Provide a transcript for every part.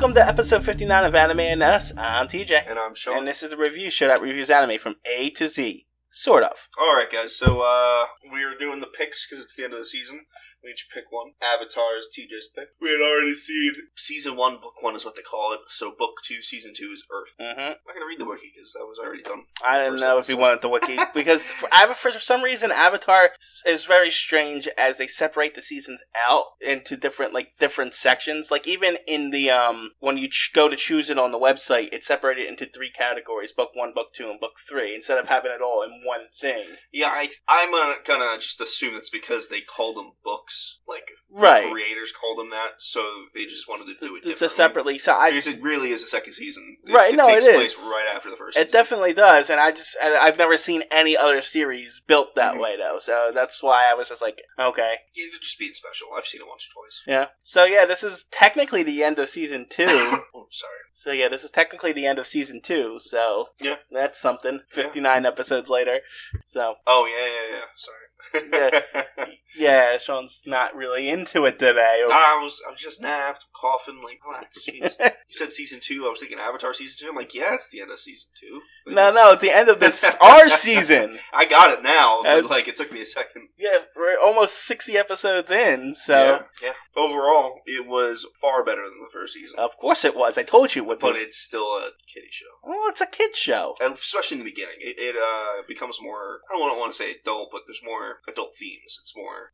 Welcome to episode 59 of Anime and Us. I'm TJ. And I'm Shawn. And this is the review show that reviews anime from A to Z. Sort of. Alright, guys, so we're doing the picks because it's the end of the season. We each pick one. Avatar is TJ's pick. We had already seen Season 1, Book 1 is what they call it. So Book 2, Season 2 is Earth. Mm-hmm. I'm not going to read the wiki because that was already done. I didn't know if you wanted the wiki. Because for some reason, Avatar is very strange as they separate the seasons out into different sections. Like, even in the, when you go to choose it on the website, it's separated into 3 categories. Book 1, Book 2, and Book 3. Instead of having it all in one thing. Yeah, I'm going to just assume it's because they call them books. Like, right. The creators called them that, so they just wanted to do it differently. So separately. Because it really is a second season. Right, no, it is. It takes place right after the first season. It definitely does, and I've never seen any other series built that way, though, so that's why I was just like, okay. Yeah, they're just being special. I've seen it once or twice. Yeah. So, yeah, this is technically the end of Season 2. Oh, sorry. So, yeah, this is technically the end of Season 2, so yeah, that's something. 59 episodes later, so. Oh, yeah. Sorry. Yeah, Shawn's not really into it today. I was just napped, coughing, like, relax, jeez. You said Season 2, I was thinking Avatar Season 2. I'm like, yeah, it's the end of Season 2. No, at the end of this, our season. I got it now, but, it took me a second. Yeah, we're almost 60 episodes in, so. Yeah. Overall, it was far better than the first season. Of course it was. I told you it would be. But it's still a kiddie show. Well, it's a kid's show. And especially in the beginning. It becomes more, I don't want to say adult, but there's more adult themes. It's more,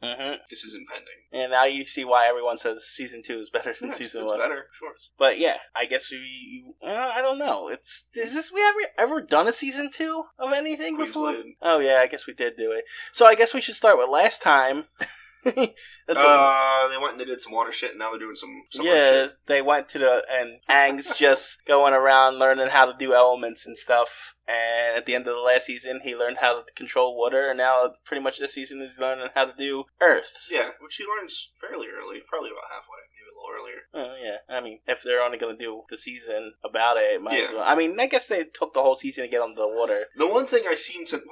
this is impending. And now you see why everyone says Season 2 is better than Season 1. It's better, sure. But yeah, I guess I don't know. We ever done a Season 2 of anything before? Blade. Oh yeah, I guess we did do it. So I guess we should start with last time. They went and they did some water shit, and now they're doing some yeah, they went to and Aang's just going around learning how to do elements and stuff. And at the end of the last season, he learned how to control water, and now pretty much this season he's learning how to do earth. Yeah, which he learns fairly early, probably about halfway, maybe a little earlier. Oh, yeah. I mean, if they're only going to do the season about it might as well. I mean, I guess they took the whole season to get him to the water. The one thing I seem to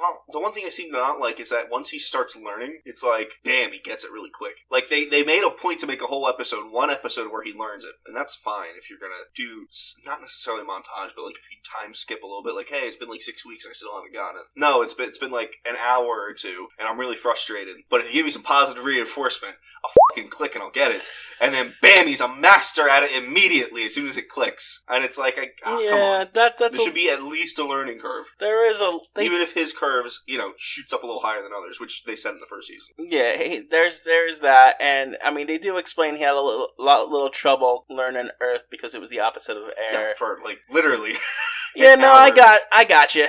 not like is that once he starts learning, it's like, damn, he gets it really quick. Like, they made a point to make a whole episode, one episode where he learns it, and that's fine if you're going to do, not necessarily montage, but like if you time skip a little bit, like, hey, it's been like 6 weeks and I still haven't gotten it. No, it's been like an hour or two, and I'm really frustrated. But if you give me some positive reinforcement, I'll fucking click and I'll get it. And then, bam, he's a master at it immediately as soon as it clicks. And it's like, come on. There should be at least a learning curve. There is even if his curves, shoots up a little higher than others, which they said in the first season. Yeah, there's that. And, I mean, they do explain he had a little trouble learning Earth because it was the opposite of air. Yeah, for, like, literally. Yeah, no, I got you.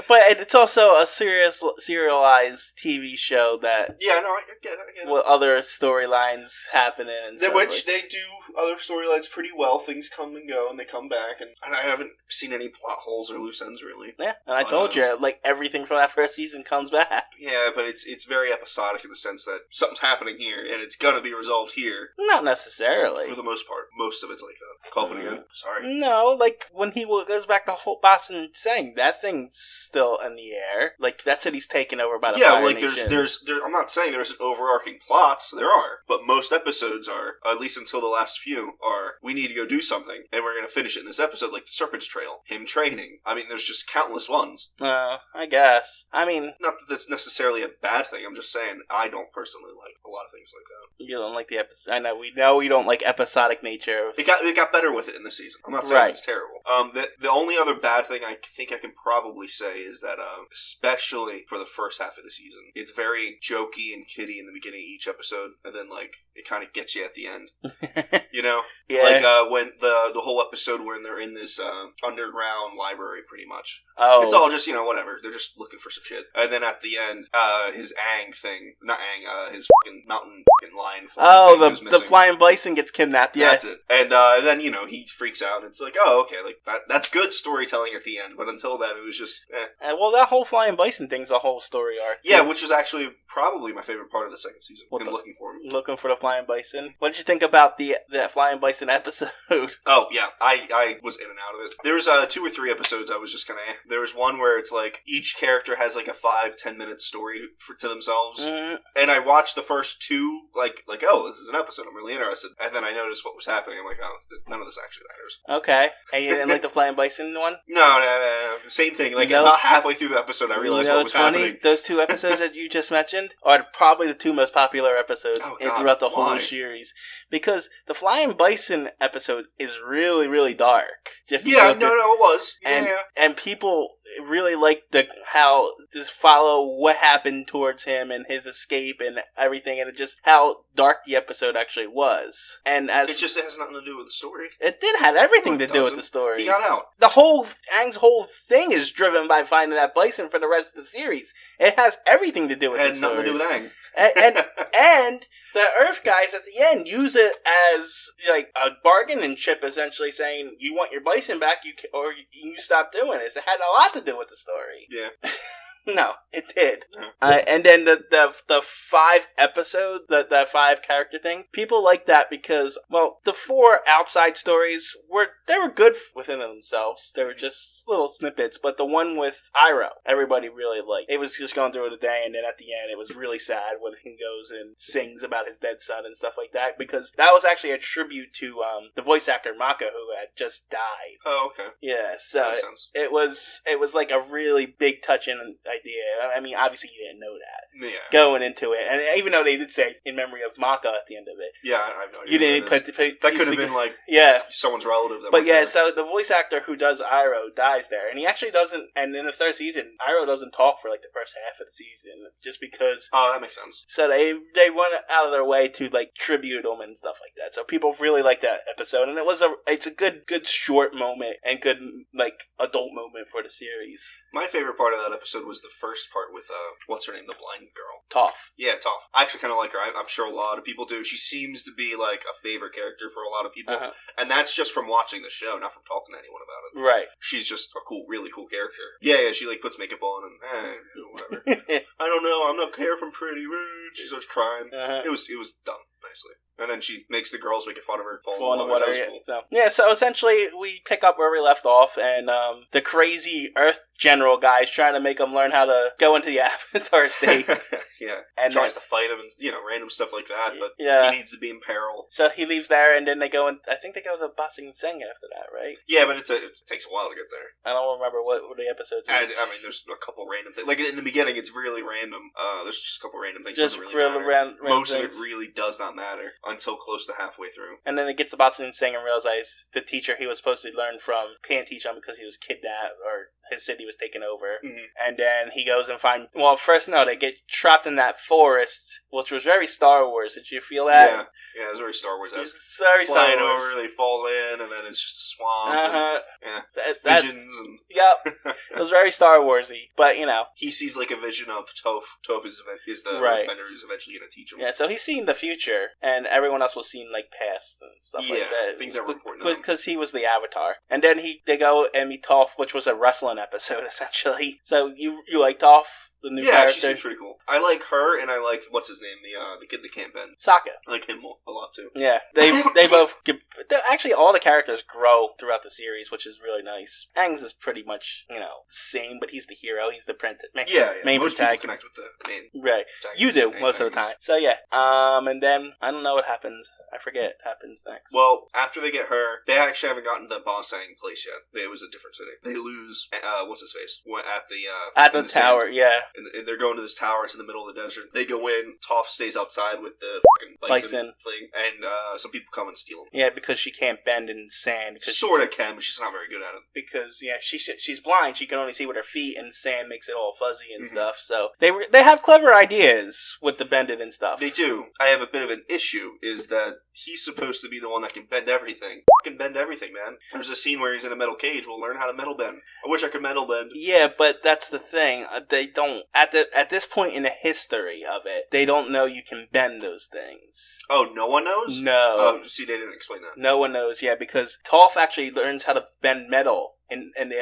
But it's also a serialized TV show that... Yeah, no, I get it. With other storylines happening and stuff. Which they do other storylines pretty well. Things come and go, and they come back. And I haven't seen any plot holes or loose ends, really. Yeah, and I told you, everything from that first season comes back. Yeah, but it's very episodic in the sense that something's happening here, and it's gonna be resolved here. Not necessarily. For the most part. Most of it's like that. Call it again. Sorry. No, when he goes back to Boston saying that thing's still in the air. That's it. He's taken over by the Fire Nation. There's I'm not saying there's an overarching plots. There are, but most episodes are, at least until the last few, are we need to go do something, and we're going to finish it in this episode, like the Serpent's Trail, him training. I mean, there's just countless ones. I guess. I mean, not that that's necessarily a bad thing. I'm just saying I don't personally like a lot of things like that. You don't like the episode. I know you don't like episodic nature. It got better with it in this season. I'm not saying it's terrible. The only other bad thing I think I can probably say is that especially for the first half of the season, it's very jokey and kiddie in the beginning of each episode, and then it kind of gets you at the end. Yeah. When the whole episode when they're in this underground library, pretty much. Oh, it's all just whatever. They're just looking for some shit, and then at the end, his Aang thing, not Aang, his fucking mountain fucking lion. Oh, the flying bison gets kidnapped. Yeah, that's it. And then he freaks out, and it's like, oh, okay, like that's good storytelling at the end. But until then, it was just well, that whole flying bison thing's a whole story arc. Yeah, which is actually probably my favorite part of the second season. Looking for him. Looking for the flying bison. What did you think about the flying bison episode? Oh yeah, I was in and out of it. There was 2 or 3 episodes I was just kind of. There was one where it's like each character has like a 5-10 minute story to themselves, and I watched the first 2 like oh, this is an episode, I'm really interested, and then I noticed what was happening. I'm like, oh, none of this actually matters. Okay, and you didn't like the flying bison one? No, same thing. Like about halfway through the episode, I realized what was happening. Those 2 episodes that you just mentioned are probably the 2 most popular episodes throughout the whole series, because the flying bison episode is really, really dark. It was. And people really liked how just follow what happened towards him and his escape and everything, and just how dark the episode actually was. And it has nothing to do with the story. It did have everything to do with the story. He got out. Aang's whole thing is driven by finding that bison for the rest of the series. It has everything to do with the story. It had nothing to do with Aang. and the Earth guys at the end use it as like a bargaining chip, essentially saying, "You want your bison back, or you stop doing this." It had a lot to do with the story. Yeah. No, it did. And then the 5 episode, the 5 character thing, people like that because, well, the 4 outside stories were good within themselves. They were just little snippets, but the one with Iroh, everybody really liked. It was just going through the day, and then at the end, it was really sad when he goes and sings about his dead son and stuff like that, because that was actually a tribute to the voice actor Mako, who had just died. Oh, okay. Yeah, so it was like a really big touching idea. I mean, obviously you didn't know that going into it, and even though they did say in memory of Mako at the end of it, I have no idea. You didn't put that could have been like someone's relative. But yeah, so the voice actor who does Iroh dies there, and he actually doesn't. And in the 3rd season, Iroh doesn't talk for like the first half of the season, just because. Oh, that makes sense. So they went out of their way to like tribute him and stuff like that. So people really like that episode, and it's a good short moment and good like adult moment for the series. My favorite part of that episode was the first part with, what's her name, the blind girl. Toph. Yeah, Toph. I actually kind of like her. I'm sure a lot of people do. She seems to be, like, a favorite character for a lot of people. And that's just from watching the show, not from talking to anyone about it. Right. She's just a really cool character. Yeah, she, like, puts makeup on and, whatever. I don't know, I'm not care if I'm pretty. She starts crying. It was done nicely. And then she makes the girls make fun of her fall in the water. Cool. So essentially we pick up where we left off, and the crazy Earth General guy's trying to make him learn how to go into the Avatar state. And tries to fight him and, random stuff like that, but he needs to be in peril. So he leaves there, and then they go, I think they go to Ba Sing Se after that, right? Yeah, but it takes a while to get there. I don't remember what the episodes are. I mean, there's a couple random things. Like, in the beginning, it's really random. There's just a couple random things. Just doesn't really matter. Most things. of it really does not matter until close to halfway through. And then it gets to Ba Sing Se and realizes the teacher he was supposed to learn from can't teach him because he was kidnapped, or his city was taken over. And then he goes and they get trapped in that forest, which was very Star Wars. Did you feel that? Yeah, it was very Star Wars-esque. Very Flying Star Wars. over, they fall in, and then it's just a swamp. Visions. And... Yep. It was very Star Warsy, but, He sees, like, a vision of Toph. Toph is the bender who's eventually going to teach him. Yeah, so he's seen the future, and everyone else was seeing, like, past and stuff like that. Things that were important. Because he was the Avatar. And then they go and meet Toph, which was a wrestling episode, essentially. So you like Toph? The new character. She seems pretty cool. I like her, and I like, what's his name, the kid that can't bend. Sokka. I like him a lot, too. Yeah, they both actually, all the characters grow throughout the series, which is really nice. Aang's is pretty much, the same, but he's the hero, he's the main most protagonist. People connect with the main right. You do, most of the time. So, yeah. And then, I don't know what happens. I forget what happens next. Well, after they get her, they actually haven't gotten to the Ba Sing place yet. It was a different city. They lose, what's his face? At the tower, yeah. And they're going to this tower. It's in the middle of the desert. They go in. Toph stays outside with the fucking bison thing. And some people come and steal them. Yeah, because she can't bend in sand. Sort of can, but she's not very good at it. Because, she's blind. She can only see with her feet, and sand makes it all fuzzy and stuff. So they have clever ideas with the bending and stuff. They do. I have a bit of an issue, is that he's supposed to be the one that can bend everything. Fucking bend everything, man. There's a scene where he's in a metal cage. We'll learn how to metal bend. I wish I could metal bend. Yeah, but that's the thing. They don't at this point in the history of it, they don't know you can bend those things. Oh, no one knows? No. Oh, see, they didn't explain that. No one knows, yeah, because Toph actually learns how to bend metal.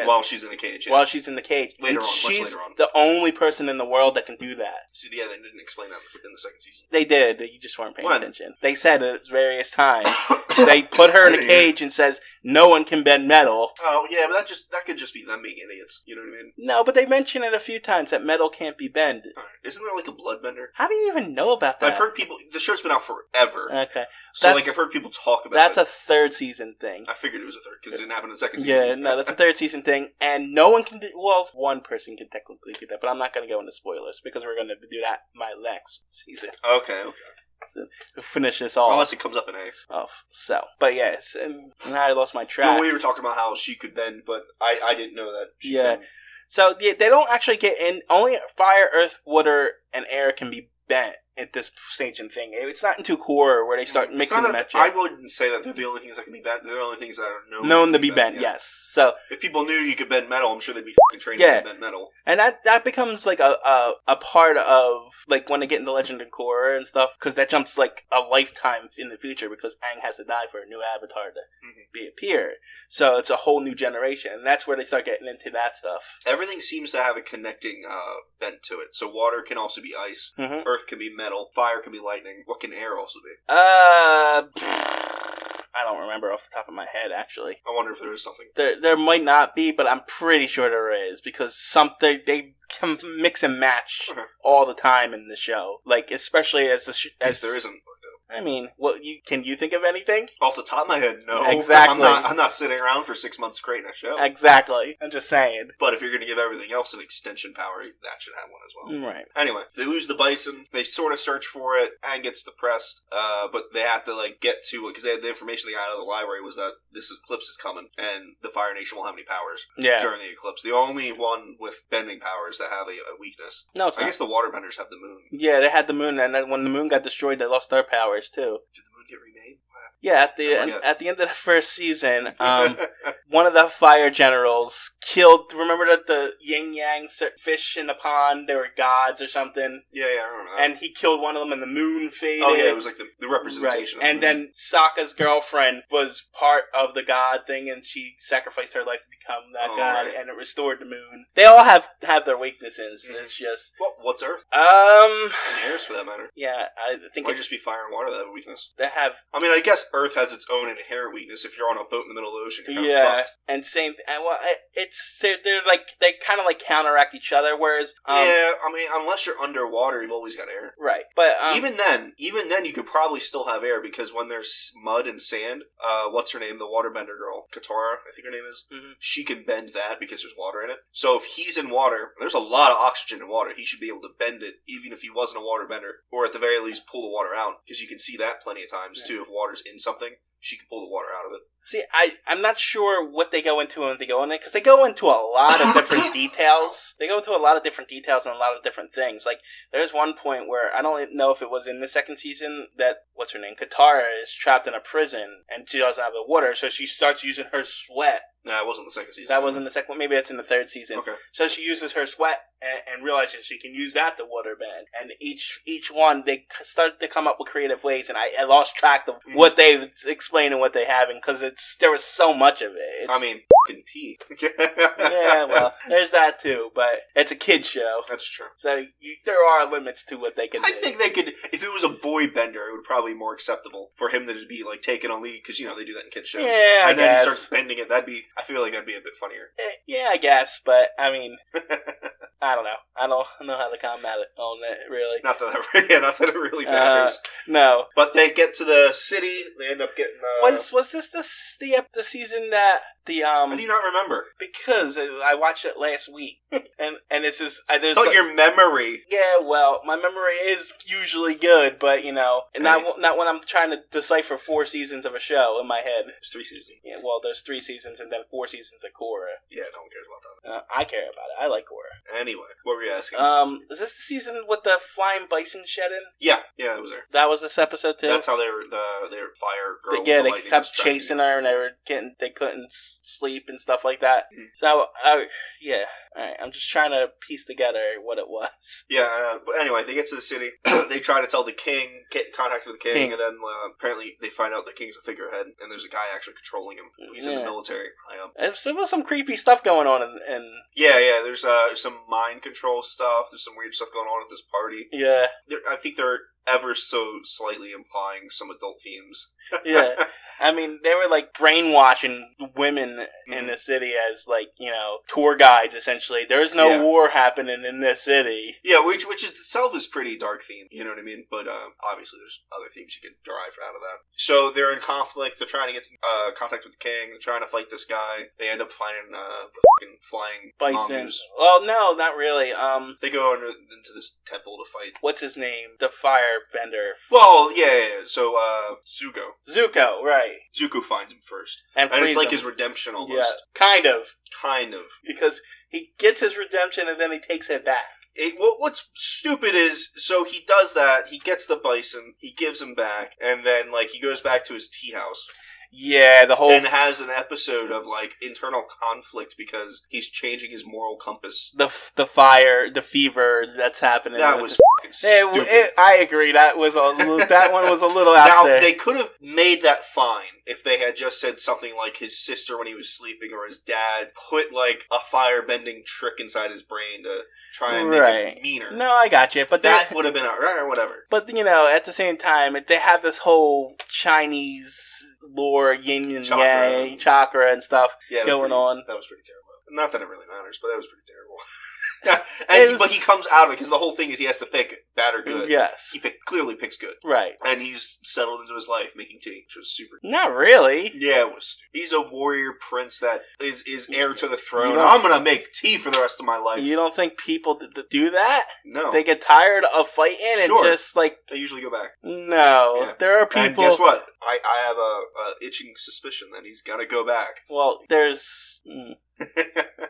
While she's in the cage. Yeah. While she's in the cage. Later on, she's much later on. the only person in the world that can do that. See, yeah, they didn't explain that in the second season. They did. You just weren't paying attention. They said it at various times. They put her in a cage and says, no one can bend metal. Oh, yeah, but that could just be them being idiots. You know what I mean? No, but they mention it a few times that metal can't be bent. Right. Isn't there like a bloodbender? How do you even know about that? I've heard people... The show's been out forever. Okay. So, I've heard people talk about That's it. a third season thing. I figured it was a third, because it didn't happen in the second season. Yeah, no, that's a third season thing. And no one can do... Well, one person can technically do that, but I'm not going to go into spoilers, because we're going to do that my next season. Okay. So, to finish this off. Unless it comes up in A. Oh, so. But yes, and now I lost my track. Well, we were talking about how she could bend, but I didn't know that she could. So, yeah, they don't actually get in... Only fire, earth, water, and air can be bent at this stage and thing. It's not into core where they start mixing the magic. I wouldn't say that they're the only things that can be bent. They're the only things that are known to be bent. Yes. So if people knew you could bend metal, I'm sure they'd be fucking trained to bend metal. And that becomes like a part of like when they get into Legend of Korra and stuff, because that jumps like a lifetime in the future because Aang has to die for a new avatar to be appeared. So it's a whole new generation, and that's where they start getting into that stuff. Everything seems to have a connecting bent to it. So water can also be ice, earth can be metal, fire can be lightning. What can air also be? I don't remember off the top of my head, actually. I wonder if there is something. There might not be, but I'm pretty sure there is, because they can mix and match all the time in the show. Like, especially as if there isn't. I mean, can you think of anything? Off the top of my head, no. Exactly. I'm not sitting around for 6 months creating a show. Exactly. I'm just saying. But if you're going to give everything else an extension power, that should have one as well. Right. Anyway, they lose the bison. They sort of search for it. Aang gets depressed. But they have to get to it because the information they got out of the library was that this eclipse is coming and the Fire Nation will have any powers during the eclipse. The only one with bending powers that have a weakness. No, it's not. I guess the waterbenders have the moon. Yeah, they had the moon, and then when the moon got destroyed, they lost their powers too. Did the moon get remade? Yeah, at the end of the first season, one of the fire generals killed. Remember the yin yang fish in the pond? They were gods or something. Yeah, I remember that. And he killed one of them, and the moon faded. Oh yeah, it was like the representation. Right. Of the moon. Then Sokka's girlfriend was part of the god thing, and she sacrificed her life to become that god, and it restored the moon. They all have their weaknesses. It's just what's Earth? And airs for that matter. Yeah, I think it might just be fire and water that have a weakness. They have. I mean, I guess Earth has its own inherent weakness. If you're on a boat in the middle of the ocean, you're kind of fucked. And same. Well, they kind of counteract each other. Whereas, I mean, unless you're underwater, you've always got air. Right, but even then, you could probably still have air because when there's mud and sand, what's her name? The waterbender girl, Katara, I think her name is. Mm-hmm. She can bend that because there's water in it. So if he's in water, there's a lot of oxygen in water. He should be able to bend it, even if he wasn't a waterbender, or at the very least pull the water out. Because you can see that plenty of times too. If water's in something, she can pull the water out of it. See, I'm not sure what they go into when they go in it, because they go into a lot of different details. They go into a lot of different details and a lot of different things. Like, there's one point where, I don't know if it was in the second season, that, what's her name, Katara is trapped in a prison, and she doesn't have the water, so she starts using her sweat. No, it wasn't the second season. That wasn't the second one. Maybe that's in the third season. Okay. So she uses her sweat and realizes she can use that to water bend. And each one, they start to come up with creative ways, and I lost track of what they explain and what they haven't, because there was so much of it. I mean, f***ing pee. Yeah, well, there's that too, but it's a kid's show. That's true. So there are limits to what they can do. I think they could, if it was a boy bender, it would probably be more acceptable for him to be taken on lead, because they do that in kids shows. Yeah, and then he starts bending it. I feel like that'd be a bit funnier. Yeah, I guess, but I mean, I don't know. I don't know how to combat it on it, really. Not that it really matters. No. But they get to the city. They end up getting. Was this the season that the How do you not remember? Because I watched it last week, and it's just there's your memory. Yeah, well, my memory is usually good, but not when I'm trying to decipher 4 seasons of a show in my head. There's 3 seasons. Yeah, well, there's 3 seasons and then 4 seasons of Korra. Yeah, no one cares about that. I care about it. I like Korra. Anyway, what were you asking? Is this the season with the flying bison shedding? Yeah, it was there. That was this episode too. That's how they were fire girl. Yeah, they kept chasing her, and they couldn't sleep and stuff like that. Mhm. So, yeah. All right, I'm just trying to piece together what it was. Yeah, but anyway, they get to the city. They try to tell the king, get in contact with the king. And then apparently they find out the king's a figurehead, and there's a guy actually controlling him. He's in the military. There was some creepy stuff going on, and yeah, there's some mind control stuff. There's some weird stuff going on at this party. Yeah, I think they're ever so slightly implying some adult themes. Yeah. I mean, they were like brainwashing women in the city as like, tour guides essentially. There's no war happening in this city. Yeah, which itself is pretty dark theme, you know what I mean? But obviously there's other themes you can derive out of that. So they're in conflict, they're trying to get contact with the king, they're trying to fight this guy. They end up finding the fucking flying bison. mongoose. Well, no, not really. They go into this temple to fight. What's his name? The firebender. Well, yeah. So Zuko, right. Zuko finds him first. And it's like his redemption almost. Yeah, kind of. Because he gets his redemption and then he takes it back. What's stupid is, so he does that, he gets the bison, he gives him back, and then, he goes back to his tea house. Yeah, the whole... Then has an episode of, internal conflict because he's changing his moral compass. The fire, the fever that's happening. That was fucking stupid. I agree, that one was a little out there. Now, they could have made that fine if they had just said something like his sister when he was sleeping or his dad put, a fire-bending trick inside his brain to try and make it meaner. No, I got you. But that would have been or whatever. But, at the same time, they have this whole Chinese lore, yin and yang, chakra and stuff going on. That was pretty terrible. Not that it really matters, but that was pretty terrible. But he comes out of it because the whole thing is he has to pick bad or good. Yes. He clearly picks good. Right. And he's settled into his life making tea, which was super. Not really. Yeah, it was stupid. He's a warrior prince that is heir to the throne. I'm going to make tea for the rest of my life. You don't think people do that? No. They get tired of fighting and just They usually go back. No. Yeah. There are people... And guess what? I have a itching suspicion that he's going to go back. Well, there's...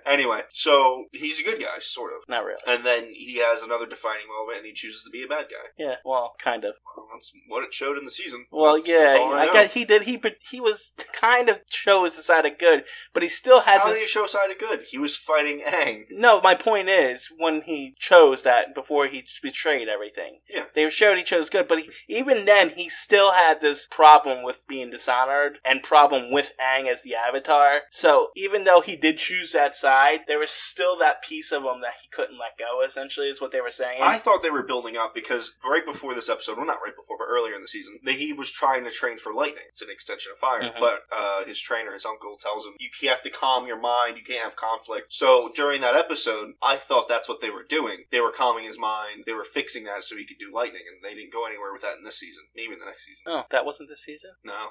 Anyway, so he's a good guy, sort of. Not really. And then he has another defining moment, and he chooses to be a bad guy. Yeah, well, kind of. Well, that's what it showed in the season. Well, that's I guess he did. He was kind of chose the side of good, but he still had How did he show side of good? He was fighting Aang. No, my point is, when he chose that, before he betrayed everything, they showed he chose good, but even then, he still had this problem with being dishonored, and problem with Aang as the Avatar. So, even though he did choose that side, there was still that piece of him that he couldn't let go, essentially, is what they were saying. I thought they were building up because right before this episode, well, not right before, but earlier in the season, he was trying to train for lightning. It's an extension of fire. But his trainer, his uncle, tells him, you have to calm your mind, you can't have conflict. So during that episode, I thought that's what they were doing. They were calming his mind, they were fixing that so he could do lightning, and they didn't go anywhere with that in this season, maybe in the next season. Oh, that wasn't this season? No.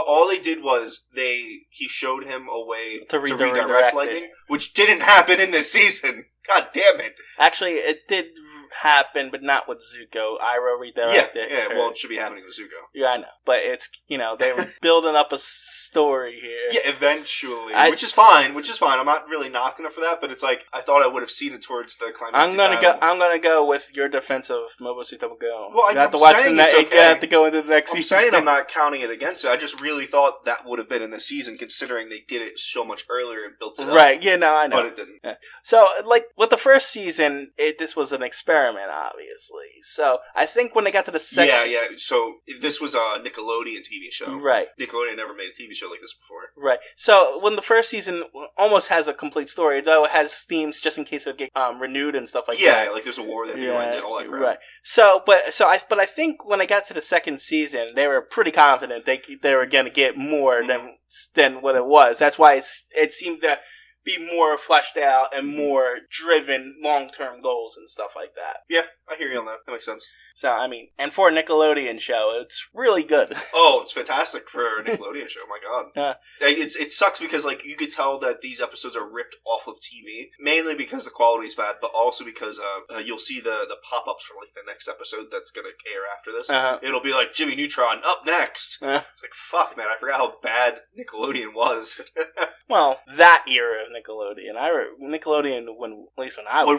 All they did was, he showed him a way to redirect lightning, which didn't happen in this season. God damn it. Actually, it did happen, but not with Zuko. Iroh redirected. Yeah, well, it should be happening with Zuko. Yeah, I know. But it's, they were building up a story here. Yeah, eventually. Which is fine. I'm not really knocking it for that, but it's I thought I would have seen it towards the climax. I'm gonna go with your defense of Momosuke Go. Well, you have to watch the next. Okay. You have to go into the next season. I'm saying I'm not counting it against it. I just really thought that would have been in the season, considering they did it so much earlier and built it up. Right, yeah, no, I know. But it didn't. Yeah. So, with the first season, this was an experiment, obviously. So, I think when they got to the second... Yeah, so this was a Nickelodeon TV show. Right. Nickelodeon never made a TV show like this before. Right. So, when the first season almost has a complete story, though it has themes just in case it get renewed and stuff like that. Yeah, there's a war that you and all that crap. Right. So, I think when I got to the second season, they were pretty confident they were going to get more than what it was. That's why it seemed to be more fleshed out and more driven long-term goals and stuff like that. Yeah, I hear you on that. That makes sense. So, I mean, and for a Nickelodeon show, it's really good. Oh, it's fantastic for a Nickelodeon show. My God. Yeah. It sucks because, you could tell that these episodes are ripped off of TV, mainly because the quality is bad, but also because you'll see the pop-ups for, the next episode that's going to air after this. It'll be like, Jimmy Neutron, up next! It's like, fuck, man, I forgot how bad Nickelodeon was. Well, that era of Nickelodeon. Nickelodeon, when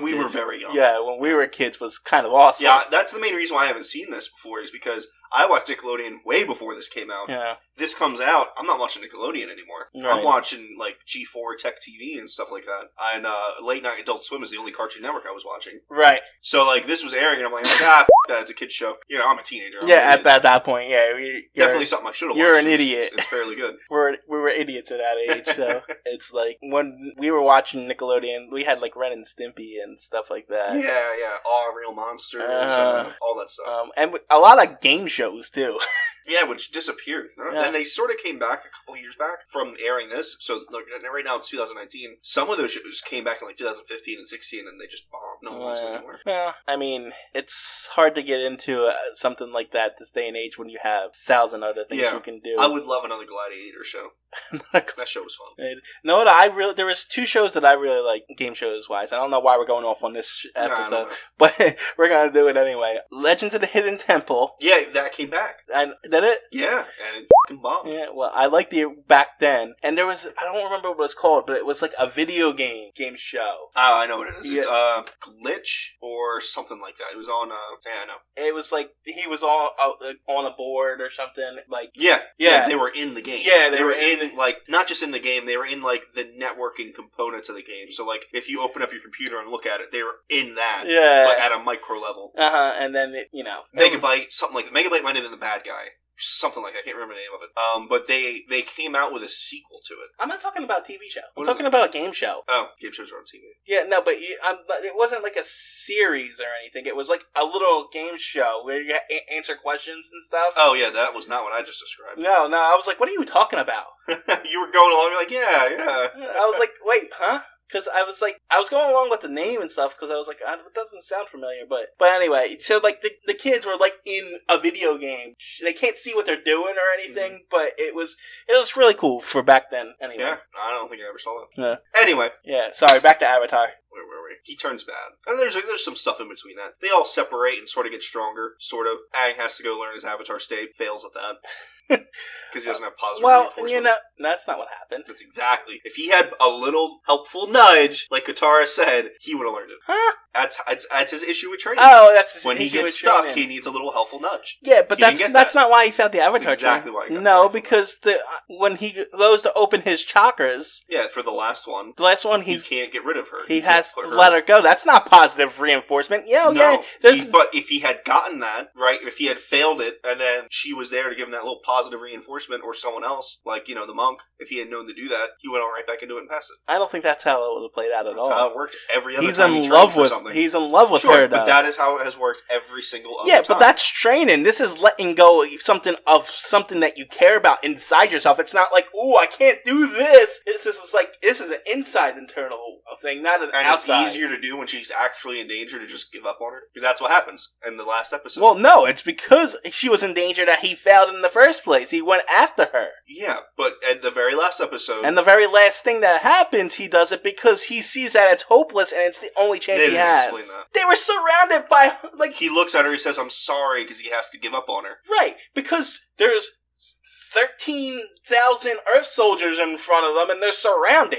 we were very young. Yeah, when we were kids was kind of awesome. Yeah, that's the main reason why I haven't seen this before is because I watched Nickelodeon way before this came out. Yeah. This comes out, I'm not watching Nickelodeon anymore. Right. I'm watching, like, G4 Tech TV and stuff like that. And Late Night Adult Swim is the only Cartoon Network I was watching. Right. So, like, this was airing, and I'm like, f*** that, it's a kid's show. You know, I'm a teenager. At that point, yeah. Definitely something I should have watched. You're an idiot. It's fairly good. We were idiots at that age, so it's like, when we were watching Nickelodeon, we had, like, Ren and Stimpy and stuff like that. Yeah. All Real Monsters, all that stuff. And a lot of game shows, too. Yeah, which disappeared. Yeah. And they sort of came back a couple years back from airing this. So like, right now it's 2019. Some of those shows came back in like 2015 and 16, and they just bombed. No one wants them anymore. Well, I mean, it's hard to get into something like that this day and age when you have 1,000 other things you can do. I would love another Gladiator show. That show was fun. No, what there was 2 shows that I really like, game shows wise. I don't know why we're going off on this episode, but we're gonna do it anyway. Legends of the Hidden Temple. Yeah, that came back. And did it? Yeah, and it fucking bombed. Yeah, well, I liked it back then. And there was, I don't remember what it was called, but it was like a video game show. Oh, I know what it is. Yeah. It's Glitch or something like that. It was on, I know. It was like, he was on a board or something. Like, yeah, they were in the game. Yeah, they were in, like, not just in the game, they were in, like, the networking components of the game. So, like, if you open up your computer and look at it, they were in that. Yeah. But at a micro level. And then, Megabyte, something like that. Megabyte might have been the bad guy. Something like that. I can't remember the name of it. But they came out with a sequel to it. I'm not talking about a TV show. I'm talking about a game show. Oh, game shows are on TV. Yeah, no, but it wasn't like a series or anything. It was like a little game show where you answer questions and stuff. Oh, yeah, that was not what I just described. No, I was like, what are you talking about? You were going along, you're like, yeah. I was like, wait, huh? Because I was going along with the name and stuff because I was like, it doesn't sound familiar, but anyway, so like the kids were like in a video game. They can't see what they're doing or anything, but it was really cool for back then. Anyway, yeah, I don't think I ever saw that. Yeah. Anyway, yeah. Sorry, back to Avatar. Where were we? He turns bad, and there's some stuff in between that. They all separate and sort of get stronger. Sort of. Aang has to go learn his Avatar state. Fails at that. Because he doesn't have positive reinforcement. That's not what happened. That's exactly. If he had a little helpful nudge, like Katara said, he would have learned it. Huh? That's his issue with training. Oh, that's his when issue he gets with stuck, training. he needs a little helpful nudge. Yeah, but that's not why he found the Avatar. That's exactly why he got No, because when he goes to open his chakras. Yeah, for the last one. The last one, he can't get rid of her. He has to let her go. That's not positive reinforcement. But if he had gotten that, right, if he had failed it, and then she was there to give him that little positive reinforcement, or someone else, like, the monk, if he had known to do that, he went on right back into it and passed it. I don't think that's how it would have played out at all. That's how it worked every other he's time in love with something. He's in love with sure, her, though. But that is how it has worked every single other time. Yeah, but that's training. This is letting go of something that you care about inside yourself. It's not like, ooh, I can't do this. This is an inside internal thing, not an outside. And it's easier to do when she's actually in danger to just give up on her. Because that's what happens in the last episode. Well, no, it's because she was in danger that he failed in the first place. He went after her. Yeah, but at the very last episode... And the very last thing that happens, he does it because he sees that it's hopeless and it's the only chance he has. Explain that. They were surrounded by, like... He looks at her, he says, I'm sorry, because he has to give up on her. Right, because there's 13,000 Earth soldiers in front of them, and they're surrounded.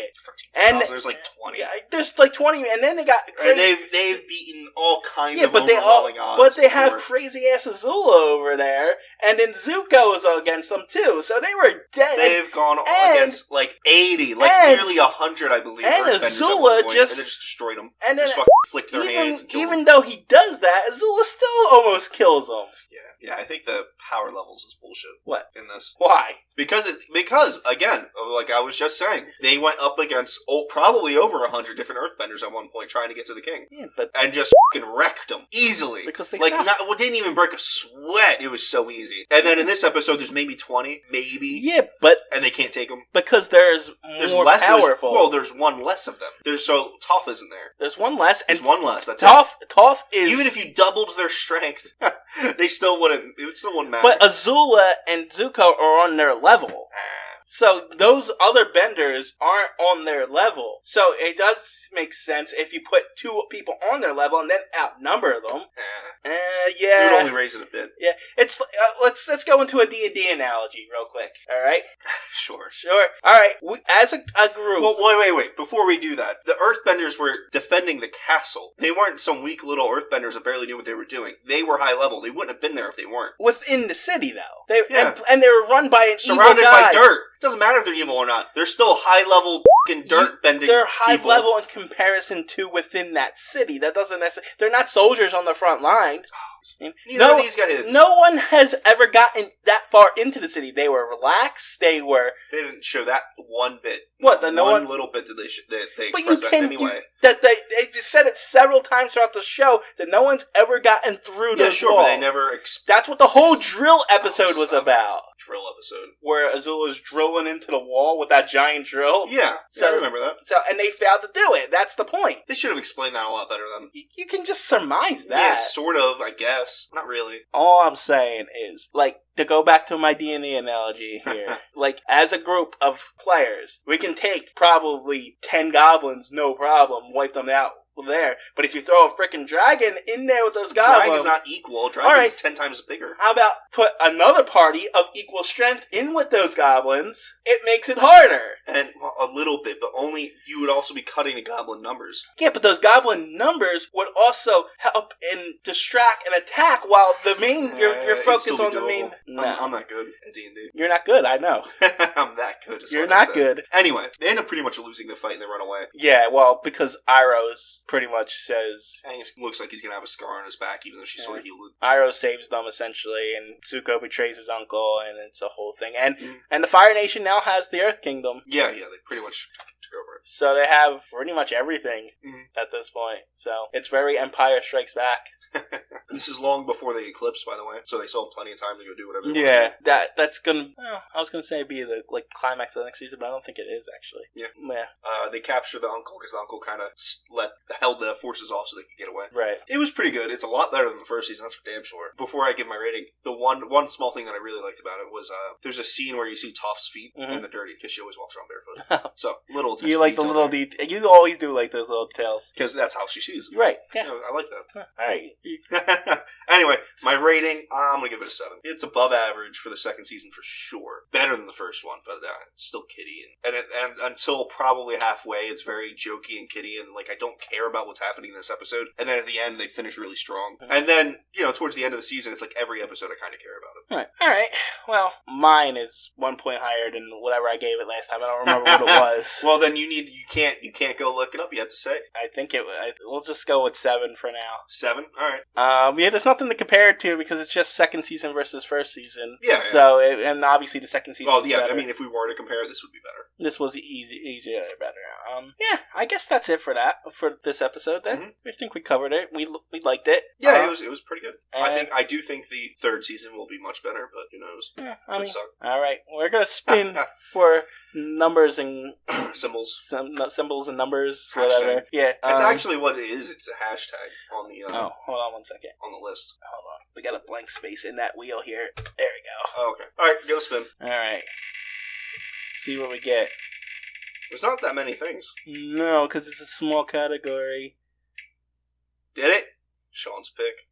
And there's like 20. Yeah, there's like 20, and then they got crazy. And they've beaten all kinds of but overwhelming odds. But they have crazy ass Azula over there, and then Zuko is against them too. So they were dead. They've gone against like 80, nearly 100, I believe. And Azula just destroyed them. And then just flicked their hands. Even though he does that, Azula still almost kills them. Yeah, I think the power levels is bullshit. What? In this. Why? Because again, like I was just saying, they went up against probably over 100 different Earthbenders at one point trying to get to the king. Yeah, and just fucking wrecked them easily. Because they didn't even break a sweat. It was so easy. And then in this episode, there's maybe 20, maybe. Yeah, but and they can't take them because there's more less, powerful. There's one less of them. Toph isn't there. There's one less, and there's one less. That's Toph is even if you doubled their strength, they still wouldn't. It still wouldn't matter. But Azula and Zuko are on their level. So those other benders aren't on their level. So it does make sense if you put two people on their level and then outnumber them. Yeah. It would only raise it a bit. Yeah. It's let's go into a D&D analogy real quick. All right? Sure. All right. As a group. Well, wait. Before we do that, the Earthbenders were defending the castle. They weren't some weak little Earthbenders that barely knew what they were doing. They were high level. They wouldn't have been there if they weren't. Within the city, though. And they were run by an surrounded evil guy. by dirt. It doesn't matter if they're evil or not. They're still high level dirt bending. They're high people. level in comparison to within that city. That doesn't necessarily. They're not soldiers on the front line. Neither of these guys. No one has ever gotten that far into the city. They were relaxed. They didn't show that one bit. What? One little bit did they express that anyway. They said it several times throughout the show that no one's ever gotten through those walls. But they never. That's what the whole drill episode was about. Drill episode where Azula's drilling into the wall with that giant drill. Yeah, I remember that. And they failed to do it. That's the point. They should have explained that a lot better then. You can just surmise that. Yeah, sort of, I guess. Not really. All I'm saying is, to go back to my D&D analogy here, as a group of players, we can take probably 10 goblins, no problem, wipe them out there. But if you throw a freaking dragon in there with those goblins... Dragon's not equal. Dragon's 10 times bigger. How about put another party of equal strength in with those goblins? It makes it harder. And a little bit, but only you would also be cutting the goblin numbers. Yeah, but those goblin numbers would also help and distract and attack while the main... You're focused on the main... No. I'm not good at D&D. You're not good, I know. I'm that good. You're not good. Anyway, they end up pretty much losing the fight and they run away. Yeah, well, because Iroh's pretty much says... And it looks like he's going to have a scar on his back, even though she's sort of healed. Iroh saves them, essentially, and Zuko betrays his uncle, and it's a whole thing. And the Fire Nation now has the Earth Kingdom. Yeah, they pretty much took over it. So they have pretty much everything at this point. So it's very Empire Strikes Back. This is long before the eclipse, by the way, so they still have plenty of time to go do whatever they want to do. That's gonna... I was gonna say it'd be the climax of the next season, but I don't think it is, actually. Yeah. They capture the uncle, because the uncle kind of held the forces off so they could get away. Right. It was pretty good. It's a lot better than the first season, that's for damn sure. Before I give my rating, the one small thing that I really liked about it was there's a scene where you see Toph's feet in the dirty, because she always walks around barefoot. So, little attention. You like the little details. You always do like those little details. Because that's how she sees them. Right. Yeah. I like that. All right. Anyway, my rating, I'm going to give it a 7. It's above average for the second season for sure. Better than the first one, but it's still kiddie. And until probably halfway, it's very jokey and kiddie, and I don't care about what's happening in this episode. And then at the end, they finish really strong. And then, towards the end of the season, it's like every episode I kind of care about it. All right. Well, mine is 1 point higher than whatever I gave it last time. I don't remember what it was. Well, then you can't go look it up. You have to say. I think we'll just go with 7 for now. 7? All right. Yeah, there's nothing to compare it to because it's just second season versus first season. Yeah. So, and obviously the second season is better. I mean, if we were to compare, this would be better. This was easier, better. Yeah, I guess that's it for this episode then. I think we covered it. We liked it. Yeah, it was pretty good. I do think the third season will be much better, but who knows? Yeah, all right. We're going to spin for numbers and symbols. Symbols and numbers, hashtag. Whatever. Yeah. It's actually what it is. It's a hashtag on the... hold on 1 second. On the list. Hold on. We got a blank space in that wheel here. There we go. Oh, okay. All right, go spin. All right. See what we get. There's not that many things. No, because it's a small category. Did it? Shawn's pick.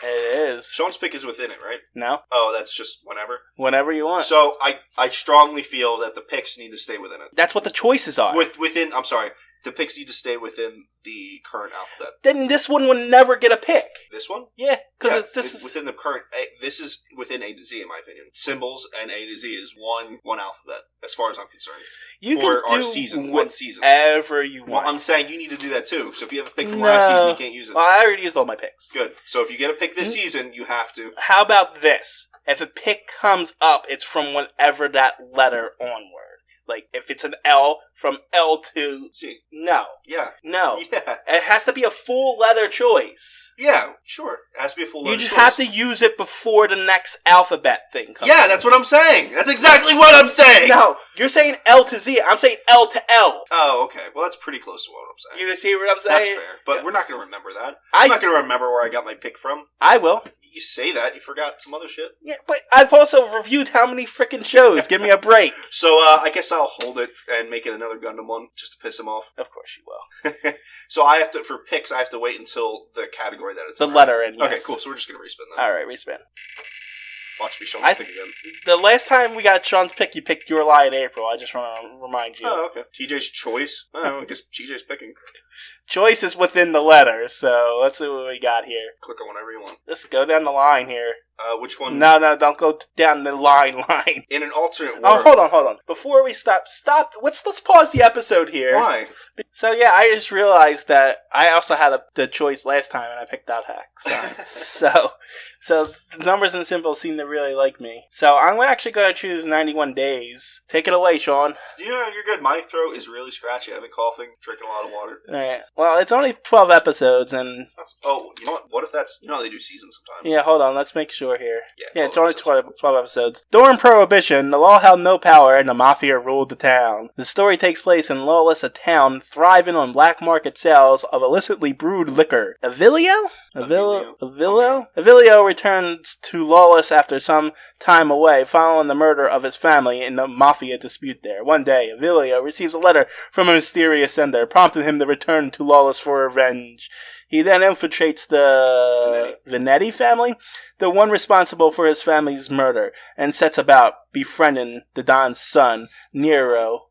It is. Shawn's pick is within it, right? No. Oh, that's just whenever? Whenever you want. So, I strongly feel that the picks need to stay within it. That's what the choices are. I'm sorry. The picks need to stay within the current alphabet. Then this one will never get a pick. This one? Yeah, because this is within the current. This is within A to Z, in my opinion. Symbols and A to Z is one alphabet, as far as I'm concerned. You for can our do season, one season. Whatever you want. Well, I'm saying you need to do that too. So if you have a pick from last season, you can't use it. Well, I already used all my picks. Good. So if you get a pick this season, you have to. How about this? If a pick comes up, it's from whenever that letter onward. Like, if it's an L, from L to C. No. Yeah. No. Yeah. It has to be a full letter choice. Yeah, sure. It has to be a full letter choice. You just have to use it before the next alphabet thing comes. Yeah, that's what I'm saying. That's exactly what I'm saying. No, you're saying L to Z. I'm saying L to L. Oh, okay. Well, that's pretty close to what I'm saying. You see what I'm saying? That's fair. But we're not going to remember that. I'm not going to remember where I got my pick from. I will. You say that, you forgot some other shit. Yeah, but I've also reviewed how many freaking shows. Give me a break. So I guess I'll hold it and make it another Gundam one, just to piss him off. Of course you will. So I have to, for picks, I have to wait until the category that it's the in. letter in, yes. Okay, cool. So we're just going to respin that. Alright, respin. Watch me Shawn's pick again. The last time we got Shawn's pick, you picked Your Lie in April. I just want to remind you. Oh, okay. TJ's choice. Oh, I guess TJ's picking. Choice is within the letter, so let's see what we got here. Click on whatever you want. Let's go down the line here. Which one? No, don't go down the line. In an alternate world. world. Oh, hold on. Before we stop. Let's pause the episode here. Why? So yeah, I just realized that I also had the choice last time, and I picked out Hex. So the numbers and symbols seem to really like me. So I'm actually going to choose 91 Days. Take it away, Shawn. Yeah, you're good. My throat is really scratchy. I've been coughing, drinking a lot of water. All right. Well, it's only 12 episodes, and... you know what? What if that's... You know how they do seasons sometimes. Yeah, hold on. Let's make sure here. Yeah, it's only 12 episodes. During Prohibition, the law held no power, and the Mafia ruled the town. The story takes place in Lawless, a town thriving on black market sales of illicitly brewed liquor. Avilio returns to Lawless after some time away, following the murder of his family in the Mafia dispute there. One day, Avilio receives a letter from a mysterious sender, prompting him to return to Lawless for revenge. He then infiltrates the Venetti family, the one responsible for his family's murder, and sets about befriending the Don's son, Nero,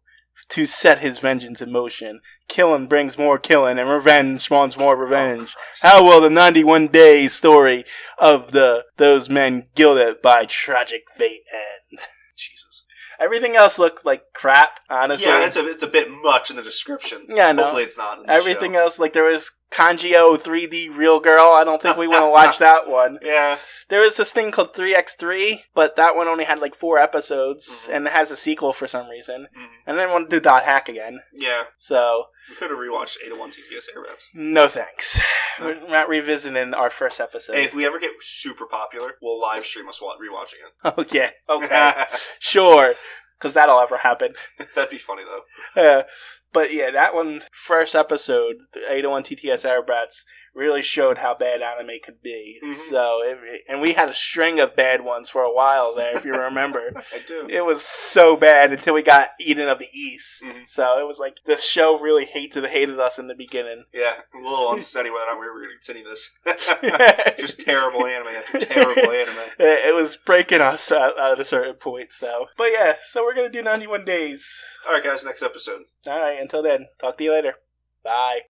to set his vengeance in motion. Killing brings more killing, and revenge spawns more revenge. How will the 91 Days story of those men gilded by tragic fate end? Jesus. Everything else looked like crap, honestly. Yeah, it's a bit much in the description. Yeah, no. Hopefully it's not in the Everything show. else, like there was Kanjio 3D Real Girl. I don't think we want to watch that one. Yeah. There was this thing called 3x3, but that one only had like 4 episodes, and it has a sequel for some reason. And then want to do Dot Hack again. Yeah. So... We could have rewatched 801 TPS Airbats. No thanks. We're not revisiting our first episode. Hey, if we ever get super popular, we'll live stream us rewatching it. Okay. Sure. Because that'll ever happen. That'd be funny, though. But yeah, that one, first episode, the 801 TTS Airbrats, really showed how bad anime could be. So, and we had a string of bad ones for a while there, if you remember. I do. It was so bad until we got Eden of the East. So it was like, this show really hated us in the beginning. Yeah, a little unsteady whether or not we were going to continue this. Just terrible anime after terrible anime. It was breaking us at a certain point, so. But yeah, so we're going to do 91 Days. Alright guys, next episode. Alright, until then, talk to you later. Bye.